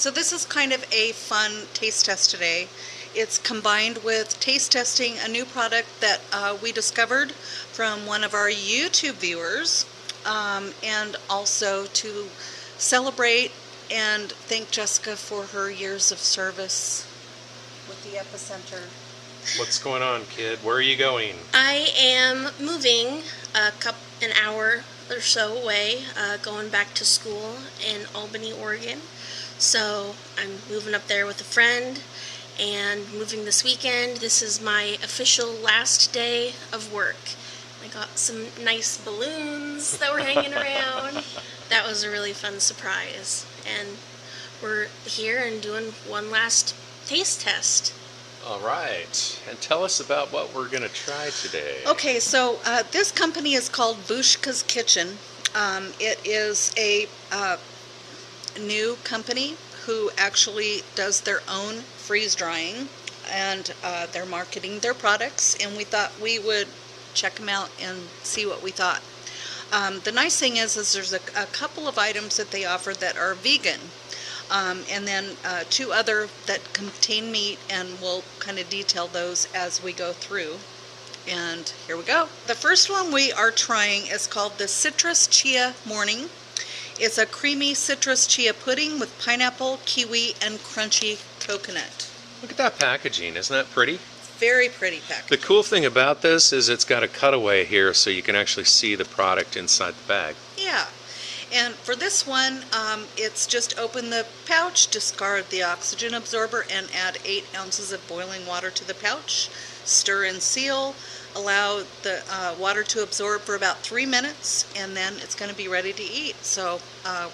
So this is kind of a fun taste test today. It's combined with taste testing a new product that we discovered from one of our YouTube viewers, and also to celebrate and thank Jessica for her years of service with the Epicenter. What's going on, kid? Where are you going? I am moving an hour or so away, going back to school in Albany, Oregon. So I'm moving up there with a friend and moving this weekend. This is my official last day of work. I got some nice balloons that were hanging around. That was a really fun surprise. And we're here and doing one last taste test. All right. And tell us about what we're going to try today. Okay, so this company is called Bushka's Kitchen. It is a new company who actually does their own freeze drying, and they're marketing their products, and we thought we would check them out and see what we thought. The nice thing is there's a couple of items that they offer that are vegan, and then two other that contain meat, and we'll kind of detail those as we go through. And here we go. The first one we are trying is called the Citrus Chia Morning. It's a creamy citrus chia pudding with pineapple, kiwi, and crunchy coconut. Look at that packaging. Isn't that pretty? Very pretty packaging. The cool thing about this is it's got a cutaway here so you can actually see the product inside the bag. Yeah. And for this one, it's just open the pouch, discard the oxygen absorber, and add 8 ounces of boiling water to the pouch. Stir and seal. Allow the water to absorb for about 3 minutes, and then it's going to be ready to eat. So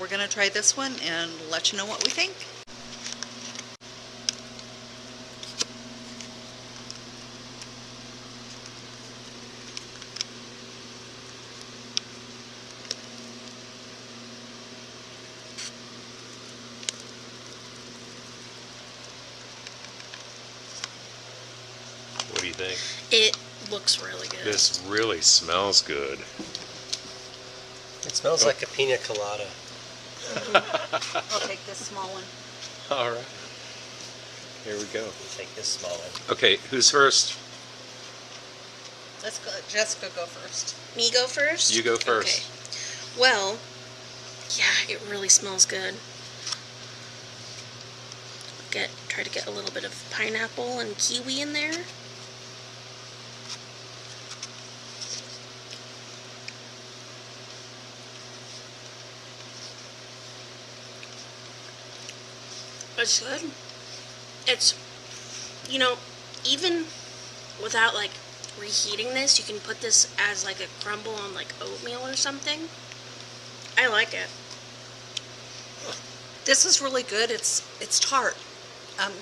we're going to try this one and let you know what we think. What do you think? It looks really good. This really smells good. It smells like a pina colada. I'll take this small one. All right. Here we go. Take this small one. Okay, who's first? Let's go. Jessica, go first. Me go first? You go first. Okay. Well, yeah, it really smells good. Try to get a little bit of pineapple and kiwi in there. It's good. It's, you know, even without like reheating this, you can put this as like a crumble on like oatmeal or something. I like it. This is really good. It's tart.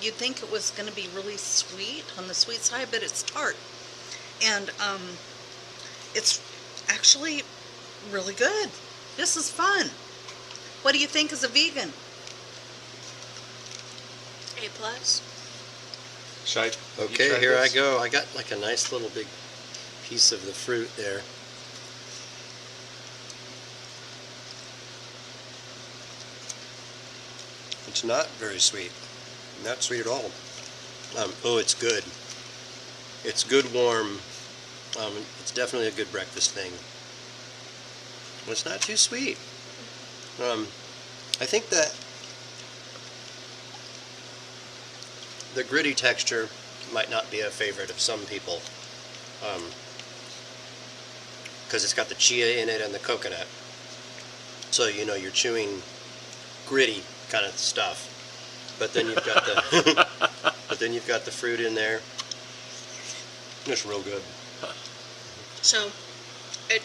You'd think it was going to be really sweet, on the sweet side, but it's tart. And it's actually really good. This is fun. What do you think as a vegan? A+. Should I? Okay, here I go. I got like a nice little big piece of the fruit there. It's not very sweet. Not sweet at all. Oh, it's good. It's good warm. It's definitely a good breakfast thing. It's not too sweet. I think that the gritty texture might not be a favorite of some people, because it's got the chia in it and the coconut. So you know you're chewing gritty kind of stuff. But then you've got the fruit in there. It's real good. So,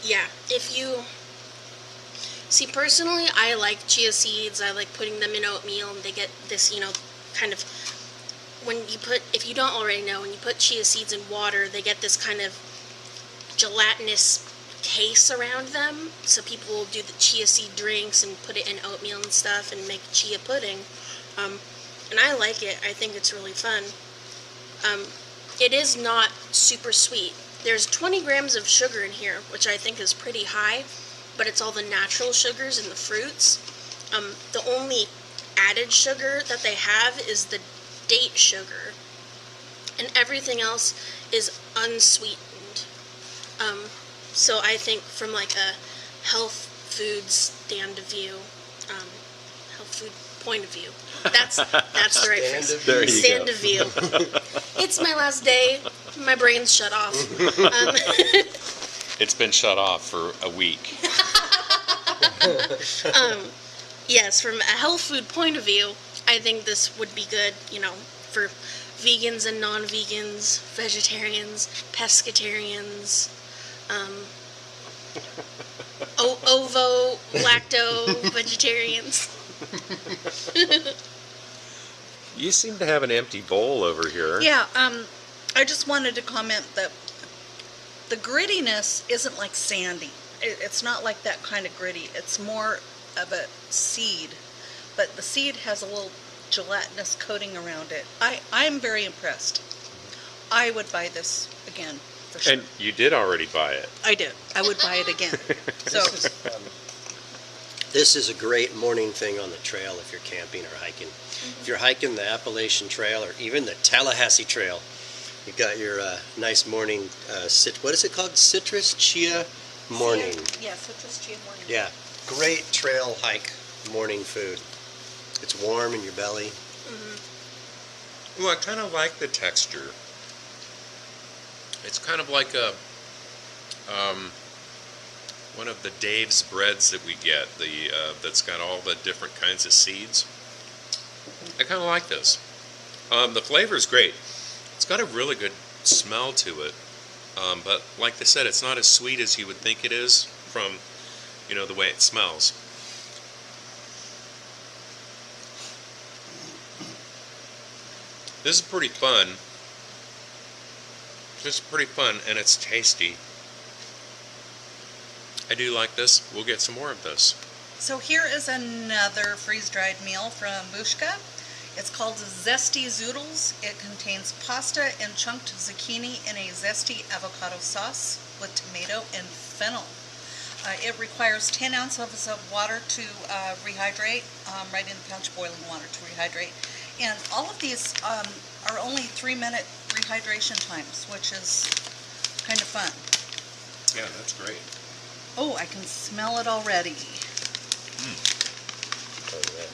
yeah, if you see, personally, I like chia seeds. I like putting them in oatmeal, and they get this, you know, kind of, if you don't already know, when you put chia seeds in water, they get this kind of gelatinous case around them. So people will do the chia seed drinks and put it in oatmeal and stuff and make chia pudding. And I like it. I think it's really fun. It is not super sweet. There's 20 grams of sugar in here, which I think is pretty high, but it's all the natural sugars in the fruits. The only added sugar that they have is the date sugar, and everything else is unsweetened. So I think from like a health food stand of view, health food point of view, that's the right phrase. There you Stand go. of view. It's my last day. My brain's shut off. It's been shut off for a week. Yes, from a health food point of view, I think this would be good, for vegans and non-vegans, vegetarians, pescatarians, ovo, lacto, vegetarians. You seem to have an empty bowl over here. Yeah, I just wanted to comment that the grittiness isn't like sandy. It's not like that kind of gritty. It's more of a seed, but the seed has a little gelatinous coating around it. I'm very impressed. I would buy this again, for sure. And you did already buy it. I did. I would buy it again. So, This is a great morning thing on the trail if you're camping or hiking. If you're hiking the Appalachian Trail or even the Tallahassee Trail, you've got your nice morning, what is it called? Citrus Chia morning. yeah, citrus chia morning. Yeah, great trail hike morning food. It's warm in your belly. Well, I kind of like the texture. It's kind of like a one of the Dave's breads that we get. That's got all the different kinds of seeds. I kind of like this. The flavor is great. It's got a really good smell to it. But like they said, it's not as sweet as you would think it is from, the way it smells. This is pretty fun. This is pretty fun, and it's tasty. I do like this. We'll get some more of this. So here is another freeze-dried meal from Bushka. It's called Zesty Zoodles. It contains pasta and chunked zucchini in a zesty avocado sauce with tomato and fennel. It requires 10 ounces of water to rehydrate, right in the punch boiling water to rehydrate. And all of these are only 3-minute rehydration times, which is kind of fun. Yeah, that's great. Oh, I can smell it already. Oh, yeah.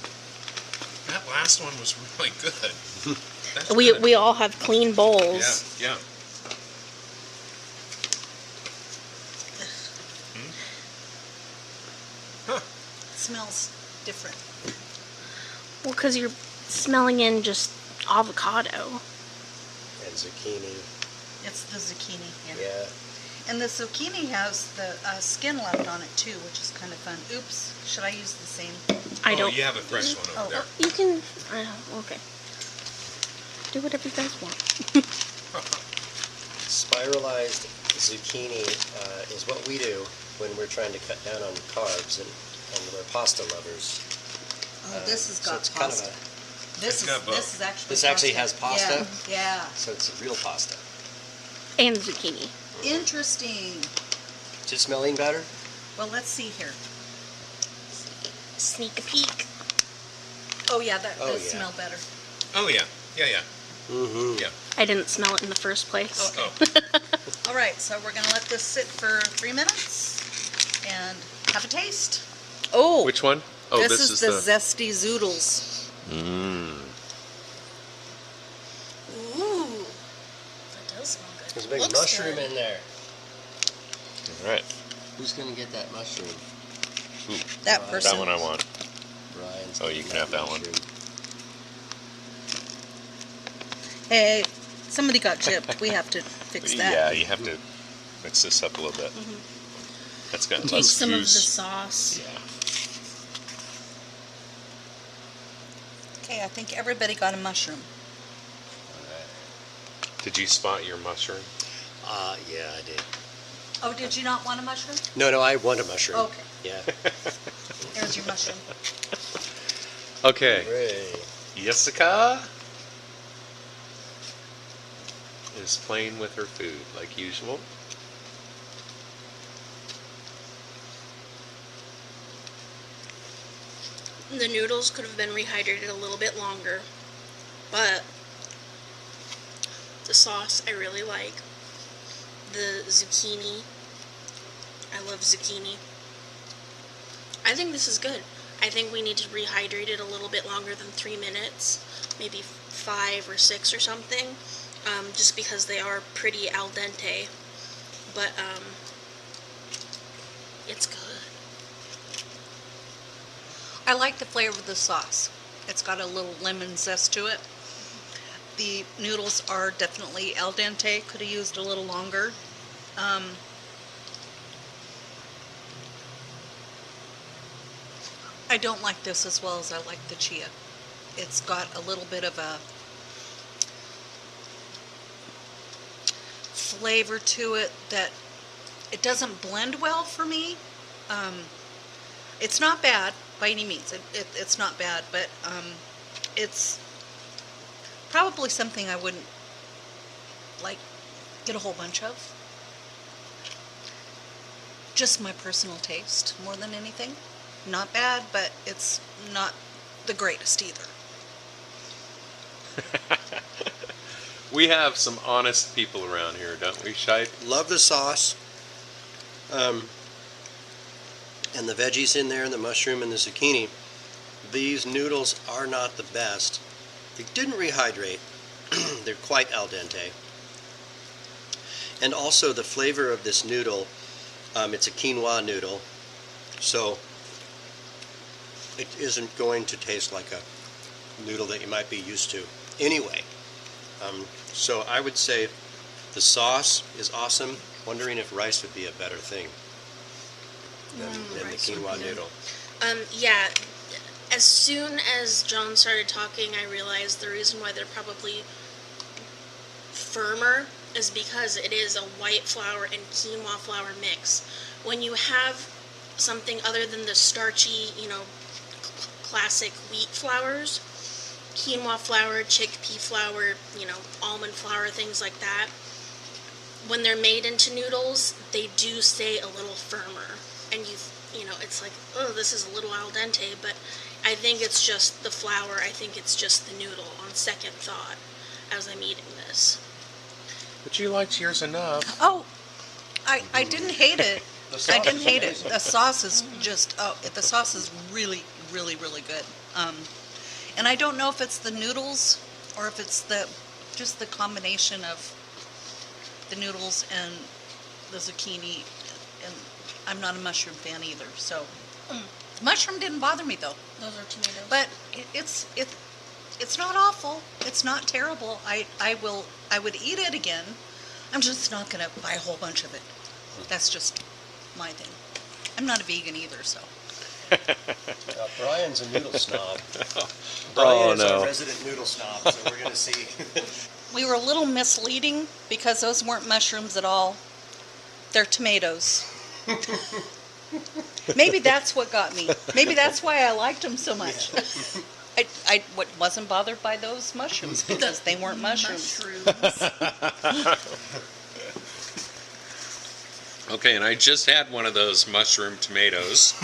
That last one was really good. That's We good. we all have clean bowls. Yeah. It smells different. Well, because you're smelling in just avocado. And zucchini. It's the zucchini. Yeah. And the zucchini has the skin left on it too, which is kind of fun. Oops, should I use the same? I don't. You have a fresh one over there. You can. Okay. Do whatever you guys want. Spiralized zucchini is what we do when we're trying to cut down on carbs and we're pasta lovers. Oh, this has so got it's kind of pasta. a- This got both. is actually This actually has pasta? Yeah. So it's a real pasta. And zucchini. Interesting. Is it smelling better? Well, let's see here. Sneak a peek. Oh yeah, that Oh, does yeah. smell better. Oh, yeah. Yeah. Mm-hmm. Yeah. I didn't smell it in the first place. Oh. All right, so we're gonna let this sit for 3 minutes and have a taste. Oh, Which one? Oh, this is the Zesty Zoodles. Mmm. Ooh. That does smell good. There's a big Looks mushroom good. in there. All right. Who's going to get that mushroom? Ooh, That Right. person. that one I want. Brian's Oh, you getting can have that one. mushroom. Hey, somebody got chipped. We have to fix that. Yeah, you have to mix this up a little bit. That's got Take less some of the juice. sauce. Yeah. Okay, I think everybody got a mushroom. Did you spot your mushroom? Yeah, I did. Oh, did you not want a mushroom? No, I want a mushroom. Okay, Yeah. here's your mushroom. Okay. Hooray. Jessica is playing with her food like usual. The noodles could have been rehydrated a little bit longer, but the sauce I really like. The zucchini, I love zucchini. I think this is good. I think we need to rehydrate it a little bit longer than 3 minutes, maybe 5 or 6 or something, just because they are pretty al dente, but it's good. I like the flavor of the sauce. It's got a little lemon zest to it. The noodles are definitely al dente. Could have used a little longer. I don't like this as well as I like the chia. It's got a little bit of a flavor to it that it doesn't blend well for me. It's not bad by any means. It's not bad, but it's probably something I wouldn't like get a whole bunch of. Just my personal taste more than anything. Not bad, but it's not the greatest either. We have some honest people around here, don't we, Shite? Love the sauce. And the veggies in there, and the mushroom and the zucchini. These noodles are not the best. They didn't rehydrate. They're quite al dente. And also the flavor of this noodle, it's a quinoa noodle, so it isn't going to taste like a noodle that you might be used to anyway. So I would say the sauce is awesome. Wondering if rice would be a better thing than the quinoa noodle. Yeah, as soon as John started talking, I realized the reason why they're probably firmer is because it is a white flour and quinoa flour mix. When you have something other than the starchy, classic wheat flours, quinoa flour, chickpea flour, almond flour, things like that, when they're made into noodles, they do stay a little firmer. And it's like, oh, this is a little al dente, but I think it's just the flour. I think it's just the noodle on second thought as I'm eating this. But you liked yours enough. Oh, I didn't hate it. I didn't hate it. The sauce is just, the sauce is really, really, really good. And I don't know if it's the noodles or if it's just the combination of the noodles and the zucchini. And I'm not a mushroom fan either, so mushroom didn't bother me though. Those are tomatoes. But it's not awful. It's not terrible. I would eat it again. I'm just not gonna buy a whole bunch of it. That's just my thing. I'm not a vegan either, so. Brian's a noodle snob. Brian is no. our resident noodle snob, so we're going to see. We were a little misleading because those weren't mushrooms at all. They're tomatoes. Maybe that's what got me. Maybe that's why I liked them so much. I wasn't bothered by those mushrooms because they weren't mushrooms. Okay, and I just had one of those mushroom tomatoes,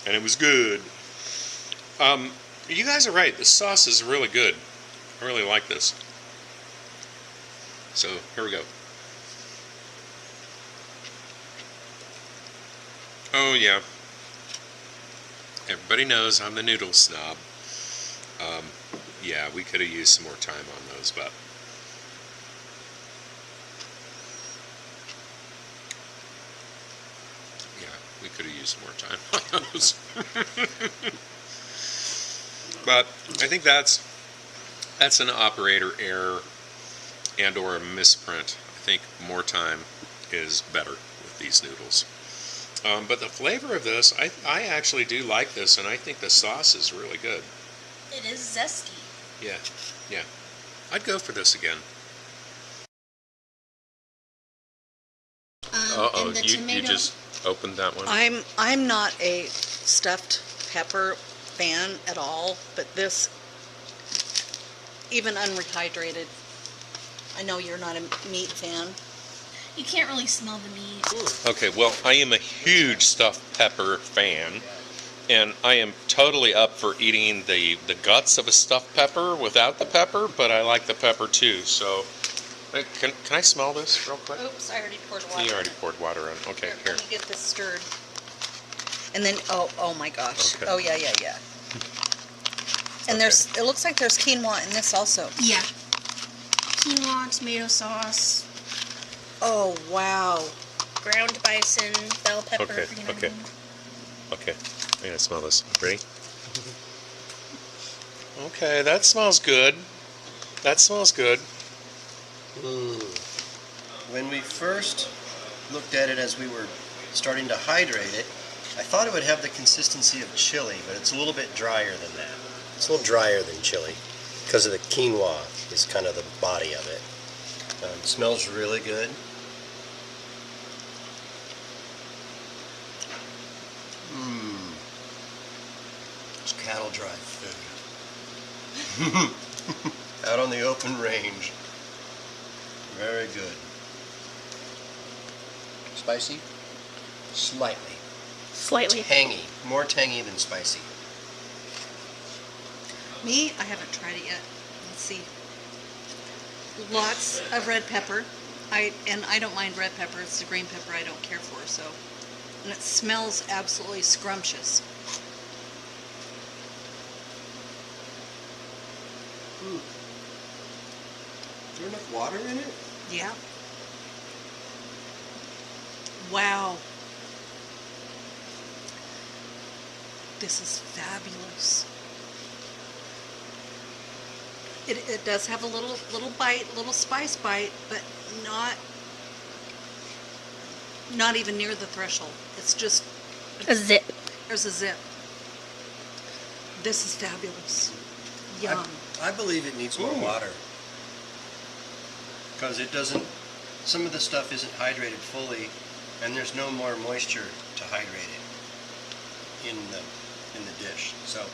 and it was good. You guys are right. The sauce is really good. I really like this. So here we go. Oh yeah. Everybody knows I'm the noodle snob. Yeah, we could have used some more time on those, but we could have used more time on those. But I think that's an operator error and or a misprint. I think more time is better with these noodles. But the flavor of this, I actually do like this, and I think the sauce is really good. It is zesty. Yeah. I'd go for this again. And the you tomato. just opened that one. I'm not a stuffed pepper fan at all, but this, even unrehydrated, I know you're not a meat fan. You can't really smell the meat. Okay, well, I am a huge stuffed pepper fan, And I am totally up for eating the guts of a stuffed pepper without the pepper, but I like the pepper too. So, can I smell this real quick? Oops, I already poured water. You already in it. poured water in. Okay, here. Let me get this stirred. And then, oh my gosh. Okay. Oh yeah. And it looks like there's quinoa in this also. Yeah. Quinoa, tomato sauce, Oh wow. ground bison, bell pepper. Okay, you know okay. what I mean? Okay, I'm gonna smell this. Ready? Okay, that smells good. That smells good. When we first looked at it as we were starting to hydrate it, I thought it would have the consistency of chili, but it's a little bit drier than that. It's a little drier than chili because of the quinoa is kind of the body of it. Smells really good. It's cattle dry food. Out on the open range. Very good. Spicy? Slightly. Slightly. Tangy. More tangy than spicy. Me, I haven't tried it yet. Let's see. Lots of red pepper. I don't mind red pepper. It's the green pepper I don't care for. So, and it smells absolutely scrumptious. Is there enough water in it? Yeah. Wow. This is fabulous. It does have a little bite, little spice bite, but not even near the threshold. It's just A zip. there's a zip. This is fabulous. Yum. I believe it needs more water. Because it doesn't, some of the stuff isn't hydrated fully, and there's no more moisture to hydrate it in the dish. So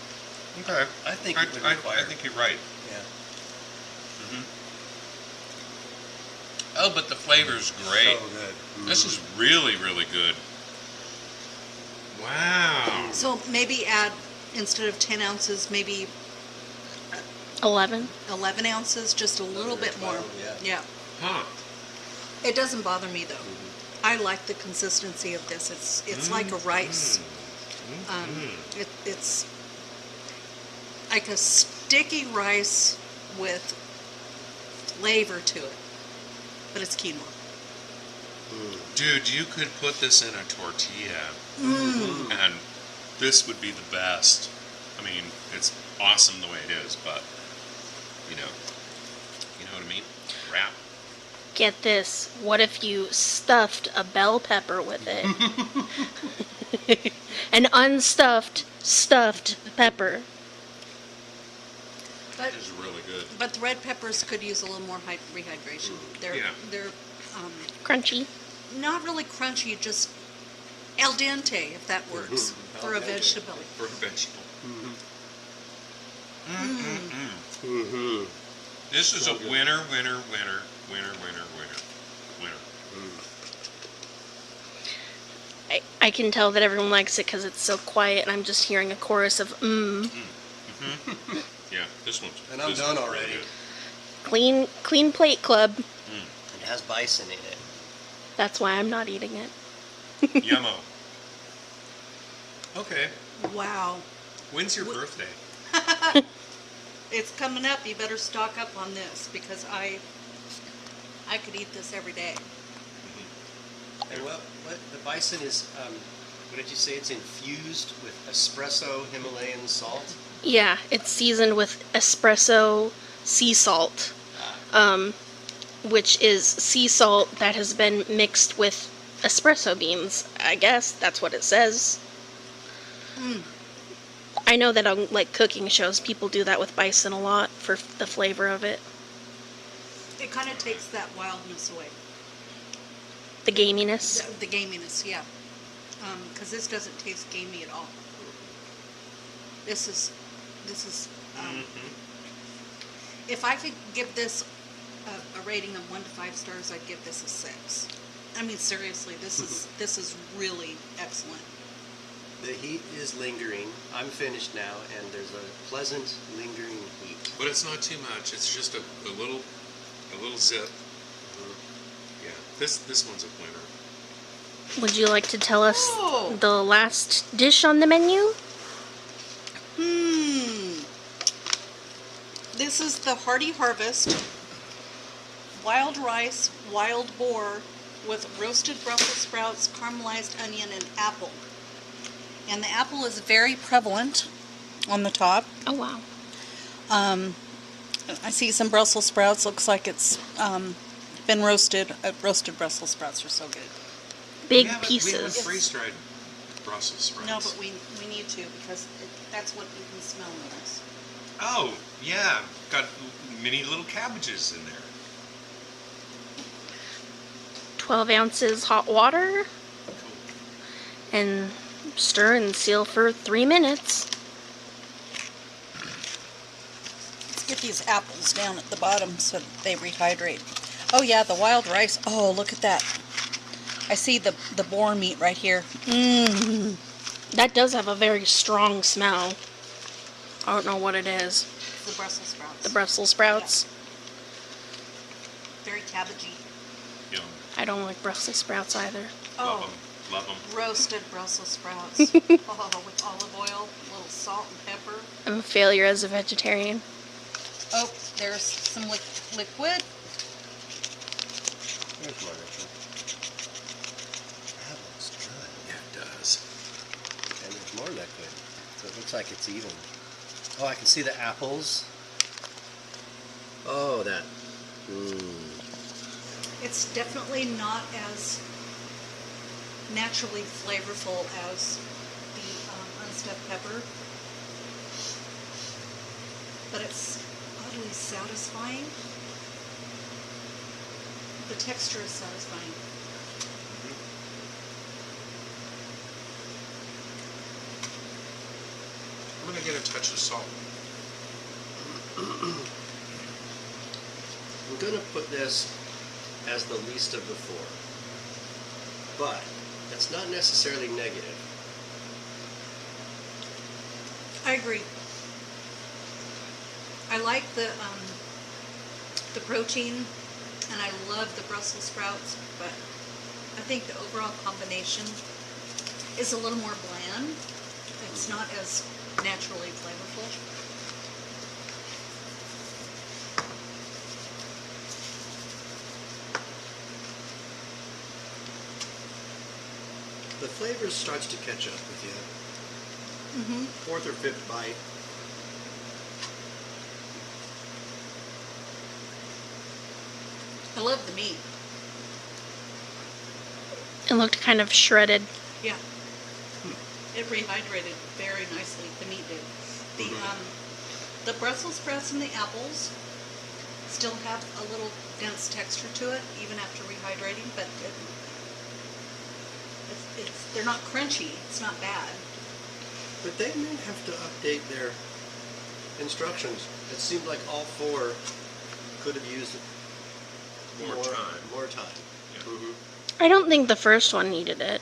Okay. I think it would require. I think you're right. Yeah. Oh, but the flavor's great. So good. This is really, really good. Wow. So maybe add, instead of 10 ounces, maybe 11. 11 ounces, just a little bit more. 12, Yeah. Huh. It doesn't bother me though. I like the consistency of this. It's like a rice. It's like a sticky rice with flavor to it, but it's quinoa. Dude, you could put this in a tortilla, and this would be the best. I mean, it's awesome the way it is, but you know what I mean? Wrap. Get this. What if you stuffed a bell pepper with it? An unstuffed, stuffed pepper. But It is really good. but the red peppers could use a little more rehydration. They're Crunchy. not really crunchy, just al dente, if that works, for a vegetable. For a vegetable. This is a winner. I can tell that everyone likes it because it's so quiet, and I'm just hearing a chorus of Yeah, this one's. And I'm this done one's really already. Clean plate club. It has bison in it. That's why I'm not eating it. good. Yummo. Okay. Wow. When's your birthday? It's coming up. You better stock up on this because I could eat this every day. And what the bison is, what did you say? It's infused with espresso Himalayan salt? Yeah, it's seasoned with espresso sea salt, which is sea salt that has been mixed with espresso beans. I guess that's what it says. I know that on like cooking shows, people do that with bison a lot for the flavor of it, It kind of takes that wildness away. the gaminess. The gaminess, yeah. Because this doesn't taste gamey at all. This is. If I could give this a rating of 1 to 5 stars, I'd give this a 6. I mean, seriously, this is really excellent. The heat is lingering. I'm finished now, and there's a pleasant lingering heat. But it's not too much. It's just a little zip. Yeah, this one's a winner. Would you like to tell us Oh. the last dish on the menu? This is the Hearty Harvest wild rice, wild boar with roasted Brussels sprouts, caramelized onion, and apple. And the apple is very prevalent on the top. Oh, wow. I see some Brussels sprouts. Looks like it's been roasted. Roasted Brussels sprouts are so good. Big We haven't pieces. freeze-dried Brussels sprouts. No, but we need to because that's what you can smell nice. Oh, yeah. Got mini little cabbages in there. 12 ounces hot water. Cool. And stir and seal for 3 minutes. Let's get these apples down at the bottom so that they rehydrate. Oh yeah, the wild rice. Oh, look at that. I see the boar meat right here. Mmm. That does have a very strong smell. I don't know what it is. The Brussels sprouts. The Brussels sprouts. Very cabbagey. Yum. I don't like Brussels sprouts either. Love Oh, them. Love them. roasted Brussels sprouts. Oh, with olive oil, a little salt and pepper. I'm a failure as a vegetarian. Oh, there's some liquid. There's more Richard. That looks good. Yeah, it does. And there's more liquid. So it looks like it's even. Oh, I can see the apples. Oh, that. It's definitely not as naturally flavorful as the unstuffed pepper, but it's oddly satisfying. The texture is satisfying. I'm gonna get a touch of salt. I'm going to put this as the least of the four. But that's not necessarily negative. I agree. I like the protein, and I love the Brussels sprouts, but I think the overall combination is a little more bland. It's not as naturally flavorful. The flavor starts to catch up with you. Mm-hmm. Fourth or fifth bite. I love the meat. It looked kind of shredded. Yeah. It rehydrated very nicely. The meat did. The Brussels sprouts and the apples still have a little dense texture to it, even after rehydrating, but they're not crunchy. It's not bad. But they may have to update their instructions. It seemed like all four could have used More time. More time. Yeah. Mm-hmm. I don't think the first one needed it.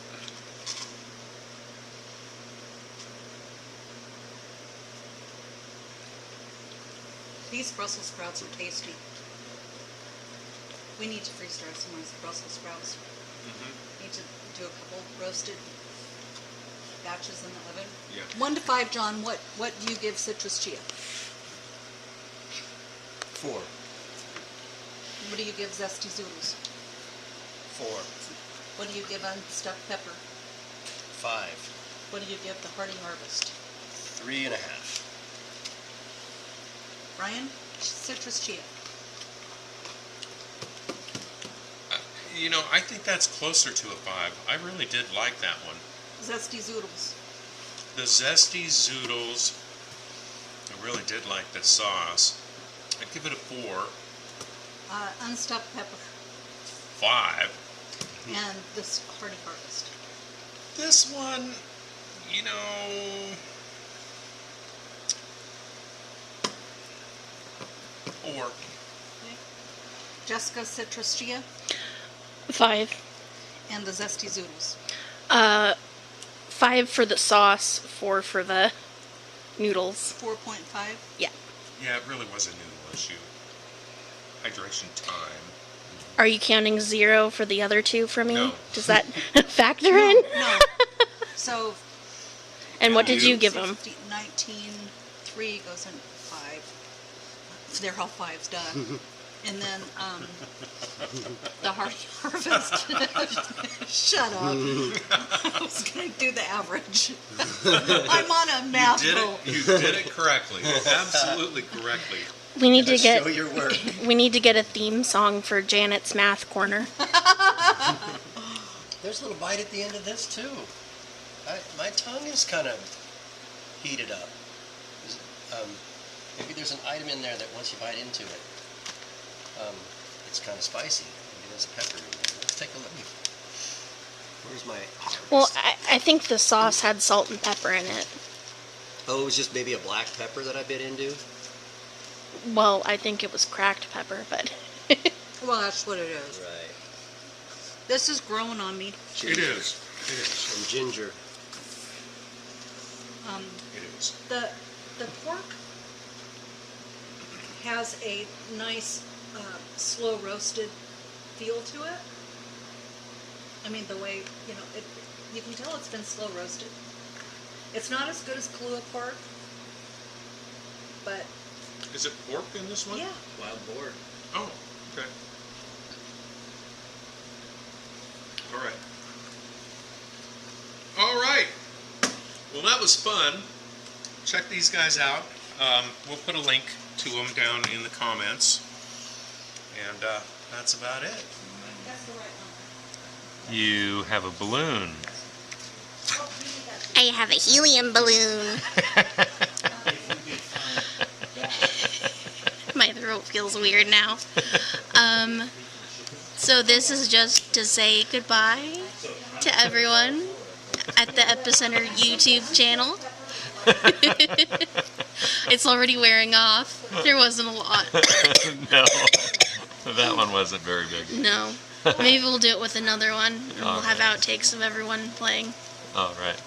These Brussels sprouts are tasty. We need to freeze dry some of these Brussels sprouts. Need to do a couple roasted batches in the oven. Yeah. 1 to 5, John. What do you give citrus chia? 4. What do you give Zesty Zoodles? 4. What do you give Unstuffed Pepper? 5. What do you give the Hearty Harvest? 3.5. Ryan? Citrus chia. You know, I think that's closer to a 5. I really did like that one. Zesty Zoodles. The Zesty Zoodles, I really did like the sauce. I'd give it a 4. Unstuffed Pepper. 5. And this Hearty Harvest. This one, you know, 4. Okay. Jessica Citrus Chia 5. and the Zesty Zoodles. 5 for the sauce, 4 for the noodles. 4.5. Yeah. Yeah, it really was a noodle issue. Hydration time. Are you counting 0 for the other 2 for me? No. Does that factor in? No. So And what did you You? give them? 19.3 goes in 5. They're all 5's done. And then the Hearty Harvest. Shut up. I was going to do the average. I'm on a math roll. You did it correctly. Absolutely correctly. We need to Show get your work. we need to get a theme song for Janet's Math Corner. There's a little bite at the end of this too. My tongue is kind of heated up. Maybe there's an item in there that once you bite into it, it's kind of spicy. Maybe there's a pepper in there. Let's take a look. Where's my harvest? Well, I think the sauce had salt and pepper in it. Oh, it was just maybe a black pepper that I bit into? Well, I think it was cracked pepper, but Well, that's what it is. Right. This is growing on me. It is. It is. And ginger. It is. The pork has a nice slow roasted feel to it. I mean, the way, you can tell it's been slow roasted. It's not as good as Kahlua pork, but Is it pork in this one? yeah. Wild boar. Oh, okay. All right. All right. Well, that was fun. Check these guys out. We'll put a link to them down in the comments. And that's about it. That's the right number. You have a balloon. Oh, we need that. I have a helium balloon. My throat feels weird now. So this is just to say goodbye to everyone at the Epicenter YouTube channel. It's already wearing off. There wasn't a lot. No, that one wasn't very big. No. Maybe we'll do it with another one, and we'll have outtakes of everyone playing. All right.